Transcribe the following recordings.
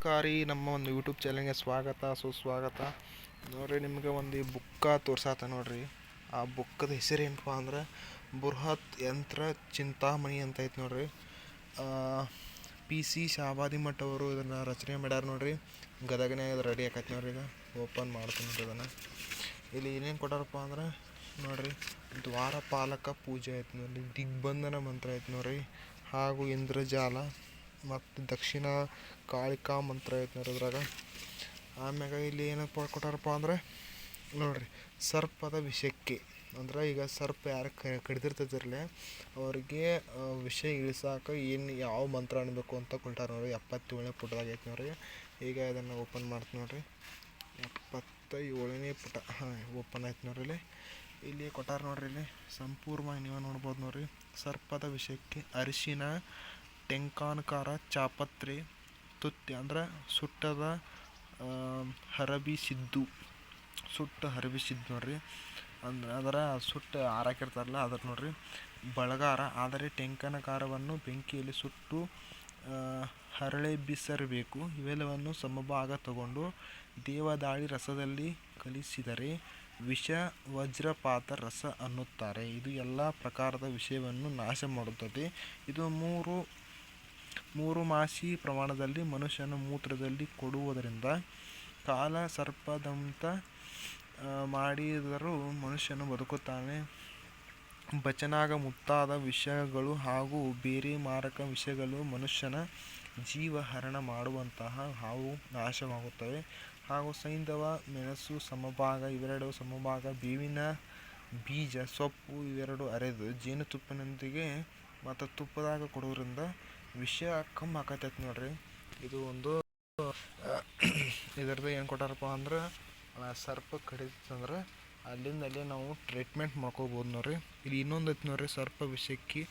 ಕಾರಿ ನಮ್ಮ ಒಂದು ಯೂಟ್ಯೂಬ್ ಚಾನಲ್ಗೆ ಸ್ವಾಗತ ಸುಸ್ವಾಗತ. ನೋಡ್ರಿ, ನಿಮಗೆ ಒಂದು ಈ ಬುಕ್ಕ ತೋರ್ಸಾತ ನೋಡ್ರಿ. ಆ ಬುಕ್ಕದ ಹೆಸರು ಏನಪ್ಪ ಅಂದ್ರೆ ಬೃಹತ್ ಯಂತ್ರ ಚಿಂತಾಮಣಿ ಅಂತ ಐತೆ ನೋಡ್ರಿ. PC ಶಾಬಾದಿ ಮಠ ಅವರು ಇದನ್ನು ರಚನೆ ಮಾಡ್ಯಾರ ನೋಡ್ರಿ. ಗದಗನ್ಯಾಗ ರೆಡಿ ಆಕೈತೆ ನೋಡ್ರಿ. ಈಗ ಓಪನ್ ಮಾಡ್ತೀನಿ ನೋಡ್ರಿ. ಅದನ್ನು ಇಲ್ಲಿ ಏನೇನು ಕೊಟ್ಟಾರಪ್ಪ ಅಂದ್ರೆ ನೋಡ್ರಿ, ದ್ವಾರಪಾಲಕ ಪೂಜೆ ಐತೆ ನೋಡ್ರಿ, ದಿಗ್ಬಂಧನ ಮಂತ್ರ ಐತೆ ನೋಡ್ರಿ, ಹಾಗೂ ಇಂದ್ರಜಾಲ ಮತ್ತು ದಕ್ಷಿಣ ಕಾಳಿಕಾ ಮಂತ್ರ ಐತೆ ನೋಡ್ರಿ ಅದ್ರಾಗ. ಆಮ್ಯಾಗ ಇಲ್ಲಿ ಏನಪ್ಪ ಕೊಟ್ಟಾರಪ್ಪ ಅಂದ್ರೆ ನೋಡ್ರಿ, ಸರ್ಪದ ವಿಷಕ್ಕೆ ಅಂದ್ರೆ ಈಗ ಸರ್ಪ ಯಾರು ಕಡಿದಿರ್ತೈತಿರಲಿ ಅವ್ರಿಗೆ ವಿಷ ಇಳಿಸಾಕ ಯಾವ ಮಂತ್ರ ಅನ್ಬೇಕು ಅಂತ ಕೊಟ್ಟಾರ ನೋಡ್ರಿ. 77ನೇ ಪುಟದಾಗ ಐತೆ ನೋಡ್ರಿ. ಈಗ ಇದನ್ನು ಓಪನ್ ಮಾಡ್ತೀನಿ ನೋಡ್ರಿ. 77ನೇ ಪುಟ ಓಪನ್ ಆಯ್ತು ನೋಡ್ರಿ. ಇಲ್ಲಿ ಕೊಟ್ಟಾರ ನೋಡ್ರಿ. ಇಲ್ಲಿ ಸಂಪೂರ್ಣವಾಗಿ ನೀವು ನೋಡ್ಬೋದು ನೋಡ್ರಿ. ಸರ್ಪದ ವಿಷಯಕ್ಕೆ ಅರಿಶಿನ, ಟೆಂಕಾನಕಾರ, ಚಾಪತ್ರೆ, ತುತ್ತಿ ಅಂದ್ರೆ ಸುಟ್ಟದ ಹರಬಿಸಿದ್ದು ನೋಡ್ರಿ. ಅಂದ್ರೆ ಅದರ ಸುಟ್ಟು ಹಾರಾಕಿರ್ತಾರಲ್ಲ ಅದ್ರ ನೋಡ್ರಿ. ಬಳಗಾರ ಆದರೆ ಟೆಂಕನಕಾರವನ್ನು ಬೆಂಕಿಯಲ್ಲಿ ಸುಟ್ಟು ಹರಳೆಬ್ಬಿಸಿರಬೇಕು. ಇವೆಲ್ಲವನ್ನು ಸಮಭಾಗ ತಗೊಂಡು ದೇವದಾಳಿ ರಸದಲ್ಲಿ ಕಲಿಸಿದರೆ ವಿಷ ವಜ್ರಪಾತ ರಸ ಅನ್ನುತ್ತಾರೆ. ಇದು ಎಲ್ಲ ಪ್ರಕಾರದ ವಿಷಯವನ್ನು ನಾಶ ಮಾಡುತ್ತದೆ. ಇದು ಮೂರು ಮಾಸಿ ಪ್ರಮಾಣದಲ್ಲಿ ಮನುಷ್ಯನ ಮೂತ್ರದಲ್ಲಿ ಕೊಡುವುದರಿಂದ ಕಾಲ ಸರ್ಪದಂತ ಮಾಡಿದರೂ ಮನುಷ್ಯನು ಬದುಕುತ್ತಾನೆ. ಬಚನಾಗ ಮುಂತಾದ ವಿಷಗಳು ಹಾಗೂ ಬೇರೆ ಮಾರಕ ವಿಷಗಳು ಮನುಷ್ಯನ ಜೀವ ಹರಣ ಮಾಡುವಂತಹ ಹಾವು ನಾಶವಾಗುತ್ತವೆ. ಹಾಗೂ ಸೈಂಧವ, ಮೆಣಸು ಸಮಭಾಗ, ಇವೆರಡು ಸಮಭಾಗ, ಬೇವಿನ ಬೀಜ, ಸೊಪ್ಪು ಇವೆರಡು ಅರೆದು ಜೇನುತುಪ್ಪದೊಂದಿಗೆ ಮತ್ತು ತುಪ್ಪದಾಗ ಕೊಡೋದ್ರಿಂದ ವಿಷ ಕಮ್ಮಿ ಆಕತೈತೆ ನೋಡ್ರಿ. ಇದು ಒಂದು ಇದರದ್ದು ಏನು ಕೊಟ್ಟಾರಪ್ಪ ಅಂದ್ರೆ ಸರ್ಪ ಕಡಿತಂದ್ರೆ ಅಲ್ಲೇ ನಾವು ಟ್ರೀಟ್ಮೆಂಟ್ ಮಾಡ್ಕೋಬೋದು ನೋಡ್ರಿ. ಇಲ್ಲಿ ಇನ್ನೊಂದು ಐತೆ ನೋಡ್ರಿ, ಸರ್ಪ ವಿಷಕ್ಕೆ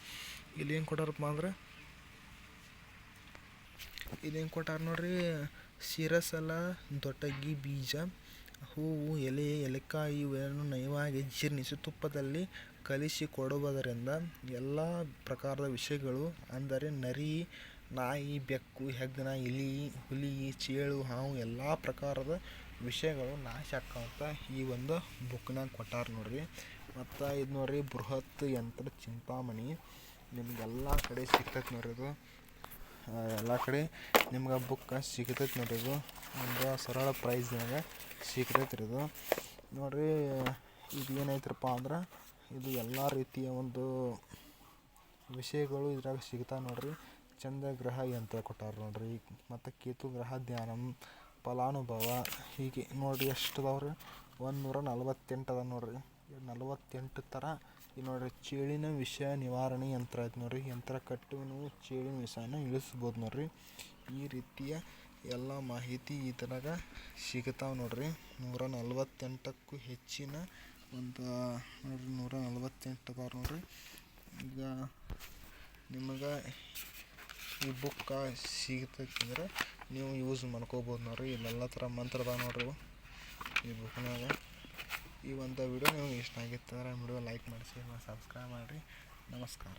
ಇಲ್ಲಿ ಏನು ಕೊಟ್ಟಾರಪ್ಪ ಅಂದ್ರೆ ಇದೇನು ಕೊಟ್ಟಾರ ನೋಡ್ರಿ. ಶಿರಸಲ, ದೊಟಗಿ ಬೀಜ, ಹೂವು, ಎಲೆ, ಎಲೆಕಾಯಿ ಇವನ್ನು ನಯವಾಗಿ ಜೀರ್ಣಿಸಿ ತುಪ್ಪದಲ್ಲಿ ಕಲಿಸಿ ಕೊಡುವುದರಿಂದ ಎಲ್ಲ ಪ್ರಕಾರದ ವಿಷಗಳು ಅಂದರೆ ನರಿ, ನಾಯಿ, ಬೆಕ್ಕು, ಹೆಗ್ಗಣ, ಇಲಿ, ಹುಲಿ, ಚೇಳು, ಹಾವು ಎಲ್ಲ ಪ್ರಕಾರದ ವಿಷಯಗಳು ನಾಶ ಆಕ್ಕಂತ ಈ ಒಂದು ಬುಕ್ನಾಗ ಕೊಟ್ಟಾರ ನೋಡ್ರಿ. ಮತ್ತು ಇದು ನೋಡ್ರಿ, ಬೃಹತ್ ಯಂತ್ರ ಚಿಂತಾಮಣಿ ನಿಮಗೆಲ್ಲ ಕಡೆ ಸಿಗ್ತೈತೆ ನೋಡ್ರಿ. ಇದು ಎಲ್ಲ ಕಡೆ ನಿಮ್ಗೆ ಬುಕ್ ಸಿಗ್ತೈತೆ ನೋಡ್ರಿ. ಇದು ಒಂದು ಸರಳ ಪ್ರೈಸ್ನಾಗ ಸಿಗ್ತೈತೆ ರೀ ಇದು ನೋಡ್ರಿ. ಇದು ಏನೈತ್ರಪ್ಪ ಅಂದ್ರೆ ಇದು ಎಲ್ಲ ರೀತಿಯ ಒಂದು ವಿಷಯಗಳು ಇದ್ರಾಗ ಸಿಗ್ತಾವೆ ನೋಡ್ರಿ. ಚಂದ್ರಗ್ರಹ ಯಂತ್ರ ಕೊಟ್ಟಾರ ನೋಡ್ರಿ. ಮತ್ತು ಕೇತು ಗ್ರಹ ಧ್ಯಾನ, ಫಲಾನುಭವ, ಹೀಗೆ ನೋಡ್ರಿ ಎಷ್ಟು ಅದಾವ್ರಿ. 148 ಅದ ನೋಡ್ರಿ. 48 ಥರ ಈ ನೋಡ್ರಿ. ಚೇಳಿನ ವಿಷ ನಿವಾರಣೆ ಯಂತ್ರ ಐತೆ ನೋಡ್ರಿ. ಯಂತ್ರ ಕಟ್ಟು ನೀವು ಚೇಳಿನ ವಿಷನ ಇಳಿಸ್ಬೋದು ನೋಡ್ರಿ. ಈ ರೀತಿಯ ಎಲ್ಲ ಮಾಹಿತಿ ಇದ್ರಾಗ ಸಿಗ್ತಾವೆ ನೋಡ್ರಿ. 148ಕ್ಕೂ ಹೆಚ್ಚಿನ ಒಂದು ನೋಡ್ರಿ, 148 ಅದಾವ ನೋಡ್ರಿ. ಈಗ ನಿಮಗೆ ಈ ಬುಕ್ಕ ಸಿಗ್ತೈತಂದ್ರೆ ನೀವು ಯೂಸ್ ಮಾಡ್ಕೋಬೋದು ನೋಡ್ರಿ. ಇಲ್ಲೆಲ್ಲ ಥರ ಮಂತ್ರ ಅದಾವ ನೋಡ್ರಿ ಈ ಬುಕ್ನಾಗ. ಈ ಒಂದು ವಿಡಿಯೋ ನಿಮಗೆ ಇಷ್ಟ ಆಗಿತ್ತು ಅಂದ್ರೆ ವಿಡಿಯೋ ಲೈಕ್ ಮಾಡಿ, ಶೇರ್ ಮಾಡಿ, ಸಬ್ಸ್ಕ್ರೈಬ್ ಮಾಡಿರಿ. ನಮಸ್ಕಾರ.